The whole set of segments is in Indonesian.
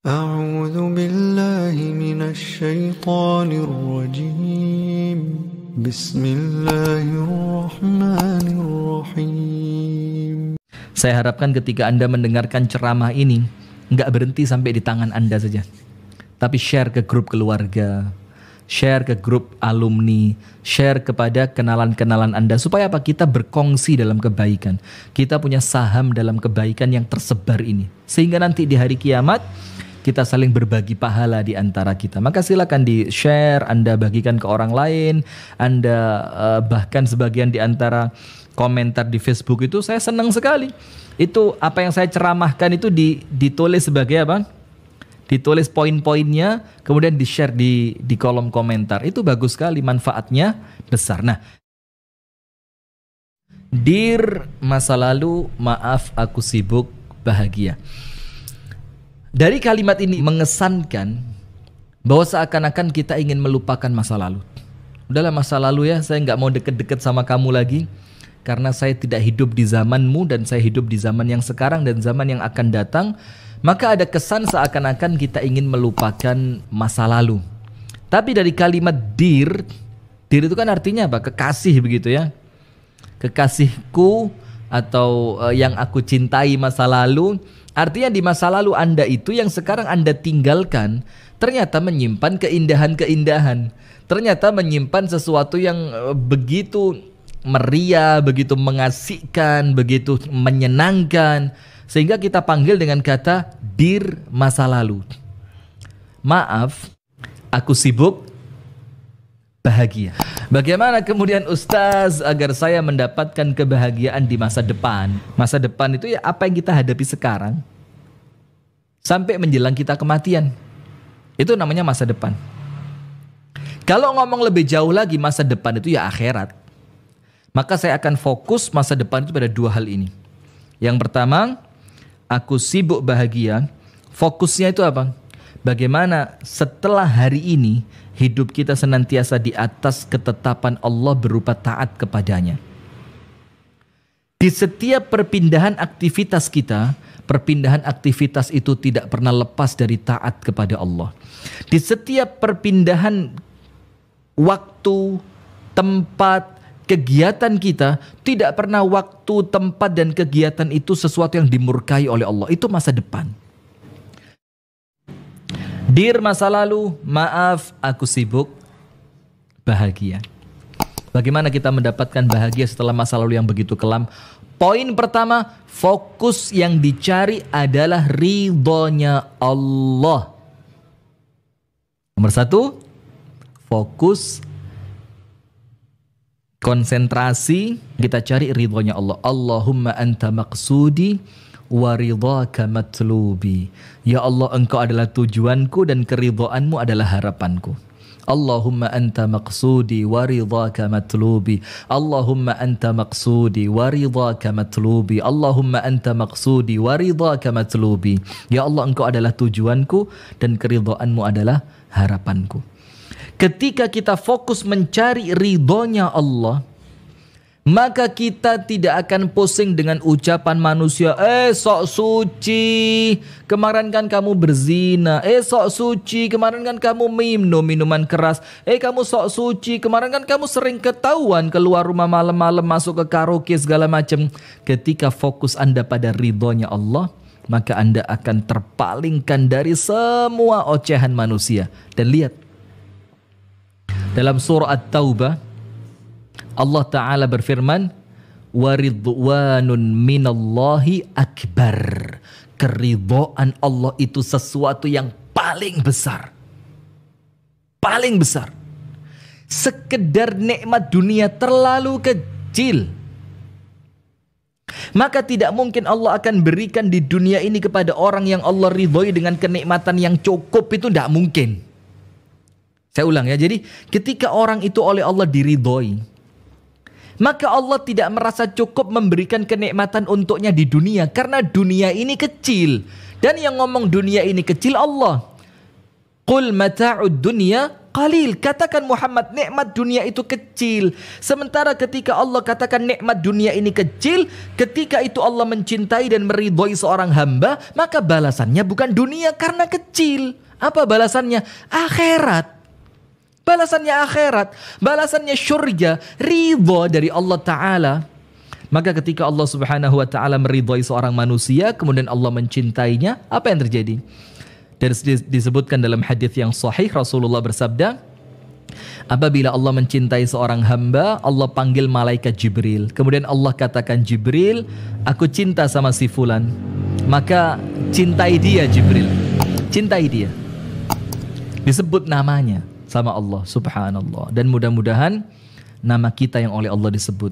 أعوذ بالله من الشيطان الرجيم بسم الله الرحمن الرحيم. Saya harapkan ketika Anda mendengarkan ceramah ini, nggak berhenti sampai di tangan Anda saja. Tapi share ke grup keluarga, share ke grup alumni, share kepada kenalan-kenalan Anda. Supaya apa? Kita berkongsi dalam kebaikan. Kita punya saham dalam kebaikan yang tersebar ini. Sehingga nanti di hari kiamat, kita saling berbagi pahala di antara kita. Maka silakan di-share, Anda bagikan ke orang lain, Anda bahkan sebagian di antara komentar di Facebook itu saya senang sekali. Itu apa yang saya ceramahkan itu ditulis sebagai apa? Ditulis poin-poinnya, kemudian di-share di kolom komentar. Itu bagus sekali, manfaatnya besar. Nah, Dear masa lalu, maaf aku sibuk, bahagia. Dari kalimat ini mengesankan bahwa seakan-akan kita ingin melupakan masa lalu. Udahlah masa lalu ya, saya nggak mau deket-deket sama kamu lagi. Karena saya tidak hidup di zamanmu dan saya hidup di zaman yang sekarang dan zaman yang akan datang. Maka ada kesan seakan-akan kita ingin melupakan masa lalu. Tapi dari kalimat dear itu kan artinya apa? Kekasih begitu ya. Kekasihku atau yang aku cintai masa lalu. Artinya di masa lalu Anda itu yang sekarang Anda tinggalkan ternyata menyimpan keindahan-keindahan. Ternyata menyimpan sesuatu yang begitu meriah, begitu mengasihkan, begitu menyenangkan. Sehingga kita panggil dengan kata dear masa lalu. Maaf, aku sibuk, bahagia. Bagaimana kemudian Ustaz agar saya mendapatkan kebahagiaan di masa depan? Masa depan itu ya apa yang kita hadapi sekarang sampai menjelang kita kematian. Itu namanya masa depan. Kalau ngomong lebih jauh lagi, masa depan itu ya akhirat. Maka saya akan fokus masa depan itu pada dua hal ini. Yang pertama, aku sibuk bahagia. Fokusnya itu apa? Bagaimana setelah hari ini hidup kita senantiasa di atas ketetapan Allah berupa taat kepadanya. Di setiap perpindahan aktivitas kita, perpindahan aktivitas itu tidak pernah lepas dari taat kepada Allah. Di setiap perpindahan waktu, tempat, kegiatan kita, tidak pernah waktu, tempat, dan kegiatan itu sesuatu yang dimurkai oleh Allah. Itu masa depan. Dear masa lalu, maaf aku sibuk, bahagia. Bagaimana kita mendapatkan bahagia setelah masa lalu yang begitu kelam? Poin pertama, fokus yang dicari adalah ridhonya Allah. Nomor satu, fokus, konsentrasi, kita cari ridhonya Allah. Allahumma anta maqsudi wa ridhaka matlubi. Ya Allah, engkau adalah tujuanku dan keridhaanmu adalah harapanku. Allahumma anta maqsudi wa ridhaka matlubi. Allahumma anta maqsudi wa ridhaka matlubi. Allahumma anta maqsudi wa ridhaka matlubi. Ya Allah, engkau adalah tujuanku dan keridhaanmu adalah harapanku. Ketika kita fokus mencari ridhonya Allah, maka kita tidak akan pusing dengan ucapan manusia. Sok suci, kemarin kan kamu berzina. Sok suci, kemarin kan kamu minum minuman keras. Kamu sok suci, kemarin kan kamu sering ketahuan keluar rumah malam-malam, masuk ke karaoke segala macam. Ketika fokus Anda pada ridhonya Allah, maka Anda akan terpalingkan dari semua ocehan manusia. Dan lihat, dalam surah At-Taubah, Allah Ta'ala berfirman, waridwanun minallahi akbar. Keridhaan Allah itu sesuatu yang paling besar. Paling besar. Sekedar nikmat dunia terlalu kecil. Maka tidak mungkin Allah akan berikan di dunia ini kepada orang yang Allah ridhoi dengan kenikmatan yang cukup. Itu tidak mungkin. Saya ulang ya, jadi ketika orang itu oleh Allah diridhoi, maka Allah tidak merasa cukup memberikan kenikmatan untuknya di dunia. Karena dunia ini kecil. Dan yang ngomong dunia ini kecil Allah. Qul mata'ud dunya qalil. Katakan Muhammad, nikmat dunia itu kecil. Sementara ketika Allah katakan nikmat dunia ini kecil, ketika itu Allah mencintai dan meridhoi seorang hamba, maka balasannya bukan dunia karena kecil. Apa balasannya? Akhirat. Balasannya akhirat, balasannya surga, ridho dari Allah Ta'ala. Maka ketika Allah Subhanahu wa Ta'ala meridhoi seorang manusia, kemudian Allah mencintainya, apa yang terjadi? Dan disebutkan dalam hadis yang sahih, Rasulullah bersabda, apabila Allah mencintai seorang hamba, Allah panggil malaikat Jibril. Kemudian Allah katakan, Jibril, aku cinta sama si fulan. Maka cintai dia Jibril. Cintai dia. Disebut namanya sama Allah, subhanallah. Dan mudah-mudahan nama kita yang oleh Allah disebut.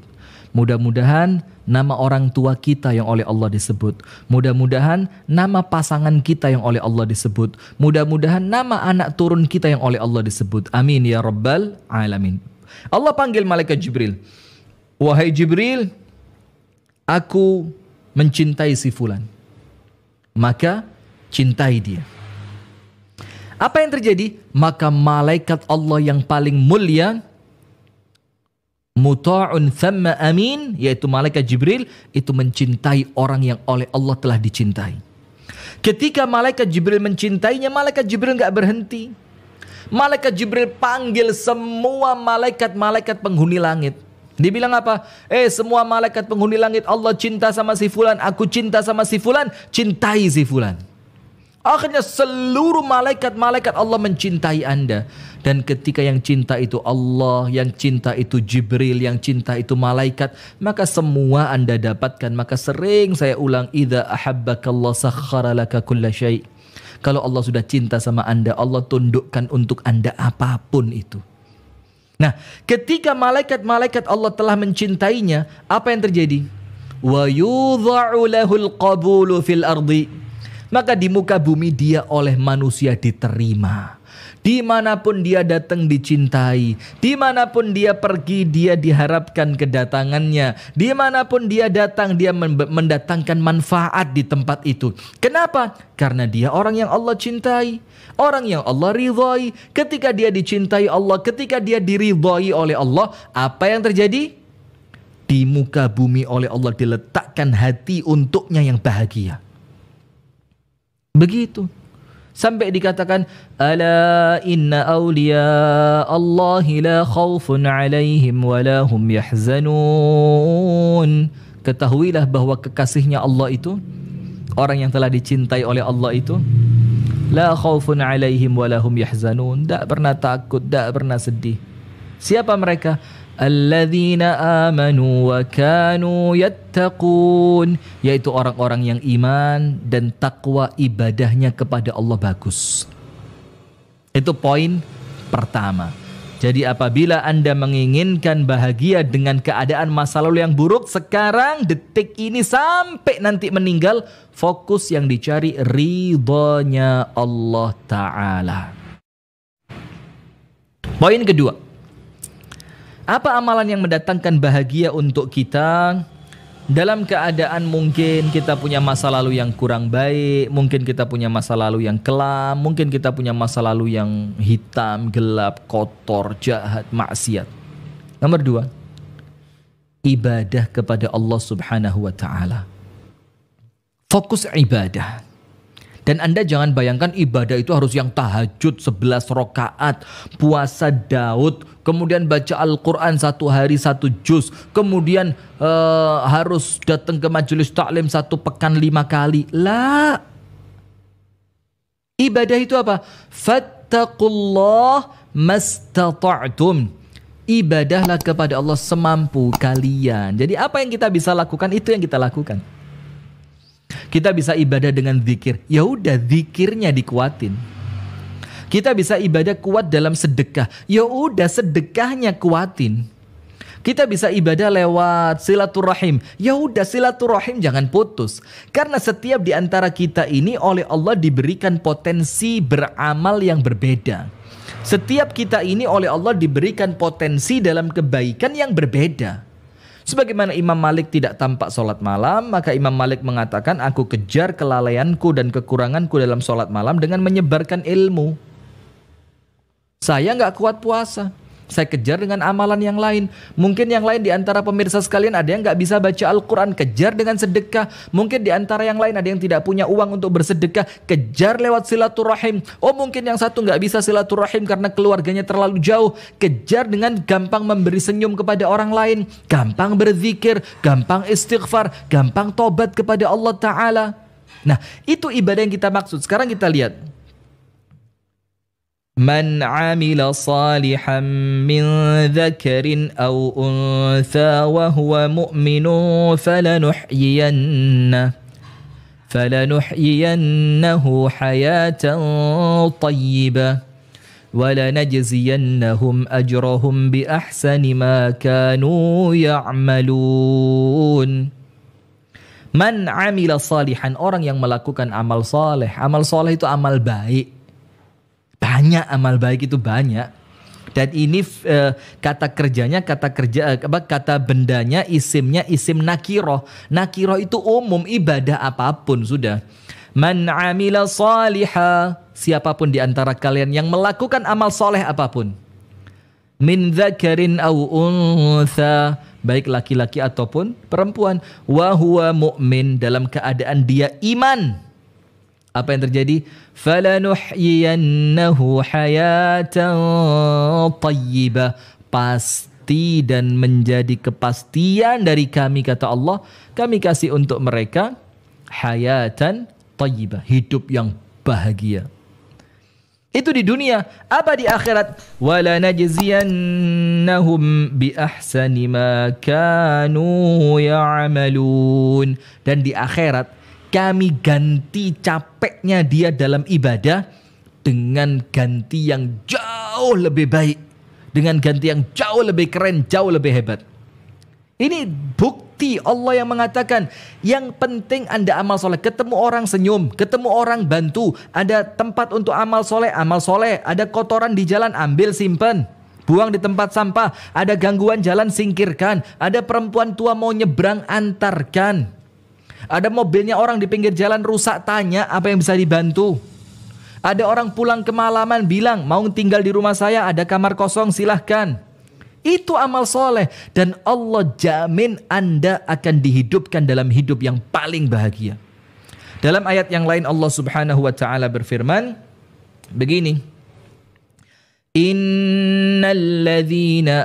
Mudah-mudahan nama orang tua kita yang oleh Allah disebut. Mudah-mudahan nama pasangan kita yang oleh Allah disebut. Mudah-mudahan nama anak turun kita yang oleh Allah disebut. Amin ya rabbal alamin. Allah panggil malaikat Jibril. Wahai Jibril, aku mencintai si fulan. Maka cintai dia. Apa yang terjadi? Maka malaikat Allah yang paling mulia, muta'un thamma amin, yaitu malaikat Jibril, itu mencintai orang yang oleh Allah telah dicintai. Ketika malaikat Jibril mencintainya, malaikat Jibril gak berhenti. Malaikat Jibril panggil semua malaikat-malaikat penghuni langit. Dia bilang apa? Semua malaikat penghuni langit, Allah cinta sama si fulan, aku cinta sama si fulan, cintai si fulan. Akhirnya seluruh malaikat-malaikat Allah mencintai Anda. Dan ketika yang cinta itu Allah, yang cinta itu Jibril, yang cinta itu malaikat, maka semua Anda dapatkan. Maka sering saya ulang, idza ahabbakallah sakhkhara laka kulla syai'. Kalau Allah sudah cinta sama Anda, Allah tundukkan untuk Anda apapun itu. Nah, ketika malaikat-malaikat Allah telah mencintainya, apa yang terjadi? Wa yudha'u lahul qabulu fil ardi. Maka di muka bumi dia oleh manusia diterima. Dimanapun dia datang dicintai. Dimanapun dia pergi dia diharapkan kedatangannya. Dimanapun dia datang dia mendatangkan manfaat di tempat itu. Kenapa? Karena dia orang yang Allah cintai. Orang yang Allah ridhoi. Ketika dia dicintai Allah, ketika dia diridhoi oleh Allah, apa yang terjadi? Di muka bumi oleh Allah diletakkan hati untuknya yang bahagia. Begitu. Sampai dikatakan, ala inna awliya Allahi la khawfun alaihim wa la hum yahzanun. Ketahuilah bahwa kekasihnya Allah itu, orang yang telah dicintai oleh Allah itu, la khawfun alaihim wa la hum yahzanun. Tak pernah takut, tak pernah sedih. Siapa mereka? Alladzina amanu wa kanu yattaqun, yaitu orang-orang yang iman dan takwa ibadahnya kepada Allah bagus. Itu poin pertama. Jadi apabila Anda menginginkan bahagia dengan keadaan masa lalu yang buruk, sekarang detik ini sampai nanti meninggal, fokus yang dicari ridhonya Allah Ta'ala. Poin kedua. Apa amalan yang mendatangkan bahagia untuk kita dalam keadaan mungkin kita punya masa lalu yang kurang baik, mungkin kita punya masa lalu yang kelam, mungkin kita punya masa lalu yang hitam, gelap, kotor, jahat, maksiat. Nomor 2, ibadah kepada Allah Subhanahu wa Ta'ala. Fokus ibadah. Dan Anda jangan bayangkan ibadah itu harus yang tahajud 11 rakaat, puasa Daud, kemudian baca Al-Quran 1 hari 1 juz, kemudian harus datang ke majelis taklim 1 pekan 5 kali. La. Ibadah itu apa? Fattaqullah mastata'tum. Ibadahlah kepada Allah semampu kalian. Jadi apa yang kita bisa lakukan, itu yang kita lakukan. Kita bisa ibadah dengan zikir. Ya udah, zikirnya dikuatin. Kita bisa ibadah kuat dalam sedekah. Ya udah, sedekahnya kuatin. Kita bisa ibadah lewat silaturahim. Ya udah, silaturahim jangan putus. Karena setiap di antara kita ini oleh Allah diberikan potensi beramal yang berbeda. Setiap kita ini oleh Allah diberikan potensi dalam kebaikan yang berbeda. Sebagaimana Imam Malik tidak tampak sholat malam, maka Imam Malik mengatakan, aku kejar kelalaianku dan kekuranganku dalam sholat malam dengan menyebarkan ilmu. Saya nggak kuat puasa, saya kejar dengan amalan yang lain. Mungkin yang lain di antara pemirsa sekalian ada yang nggak bisa baca Al-Quran, kejar dengan sedekah. Mungkin di antara yang lain ada yang tidak punya uang untuk bersedekah, kejar lewat silaturahim. Oh mungkin yang satu nggak bisa silaturahim karena keluarganya terlalu jauh, kejar dengan gampang memberi senyum kepada orang lain, gampang berzikir, gampang istighfar, gampang tobat kepada Allah Ta'ala. Nah itu ibadah yang kita maksud. Sekarang kita lihat. Man amila salihan min dzakarin aw untha wa huwa mu'minun falanuhyiyannahu hayatan tayyibah wa lanajziyannahum ajrahum bi ahsani ma kanu ya'malun. Man amila salihan, orang yang melakukan amal soleh. Amal soleh itu amal baik. Banyak amal baik itu banyak. Dan ini kata bendanya, isimnya isim nakiroh. Nakiroh itu umum, ibadah apapun sudah. Man amila salihah, siapapun di antara kalian yang melakukan amal soleh apapun. Min dzakarin aw untha, baik laki-laki ataupun perempuan. Wa huwa mu'min, dalam keadaan dia iman. Apa yang terjadi? Falanuhyiyannahu hayatan tayyibah. Pasti dan menjadi kepastian dari kami, kata Allah, kami kasih untuk mereka hayatan tayyibah, hidup yang bahagia. Itu di dunia. Apa di akhirat? Wala najziyannahum bi ahsani ma kanu ya'malun. Dan di akhirat kami ganti capeknya dia dalam ibadah dengan ganti yang jauh lebih baik, dengan ganti yang jauh lebih keren, jauh lebih hebat. Ini bukti Allah yang mengatakan, yang penting Anda amal soleh. Ketemu orang senyum, ketemu orang bantu, ada tempat untuk amal soleh, ada kotoran di jalan ambil simpan, buang di tempat sampah, ada gangguan jalan singkirkan, ada perempuan tua mau nyebrang antarkan. Ada mobilnya orang di pinggir jalan rusak, tanya apa yang bisa dibantu. Ada orang pulang kemalaman bilang, mau tinggal di rumah saya, ada kamar kosong, silahkan. Itu amal soleh. Dan Allah jamin Anda akan dihidupkan dalam hidup yang paling bahagia. Dalam ayat yang lain Allah Subhanahu wa ta'ala berfirman begini. Innal ladzina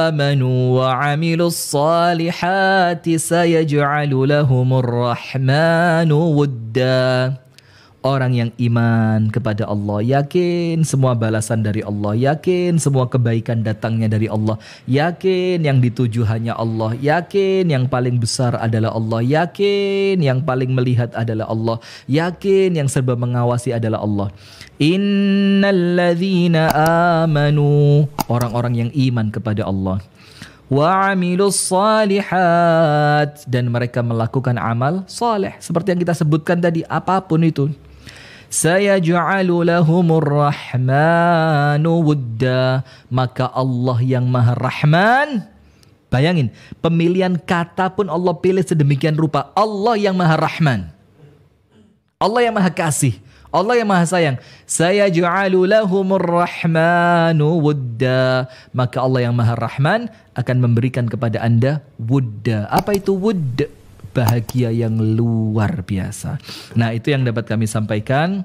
amanu wa 'amilus salihati sayaj'alu lahumur rahmanu wudda. Orang yang iman kepada Allah, yakin semua balasan dari Allah, yakin semua kebaikan datangnya dari Allah, yakin yang dituju hanya Allah, yakin yang paling besar adalah Allah, yakin yang paling melihat adalah Allah, yakin yang serba mengawasi adalah Allah. Innal ladzina amanu, orang-orang yang iman kepada Allah, wa 'amilus salihat, dan mereka melakukan amal saleh seperti yang kita sebutkan tadi, apapun itu. Sayaj'alu lahumur rahmanu wudda, maka Allah yang Maha Rahman, bayangin pemilihan kata pun Allah pilih sedemikian rupa. Allah yang Maha Rahman, Allah yang Maha Kasih, Allah yang Maha Sayang. Sayaj'alu lahumur rahmanu wudda, maka Allah yang Maha Rahman akan memberikan kepada Anda wudda. Apa itu wudda? Bahagia yang luar biasa. Nah, itu yang dapat kami sampaikan.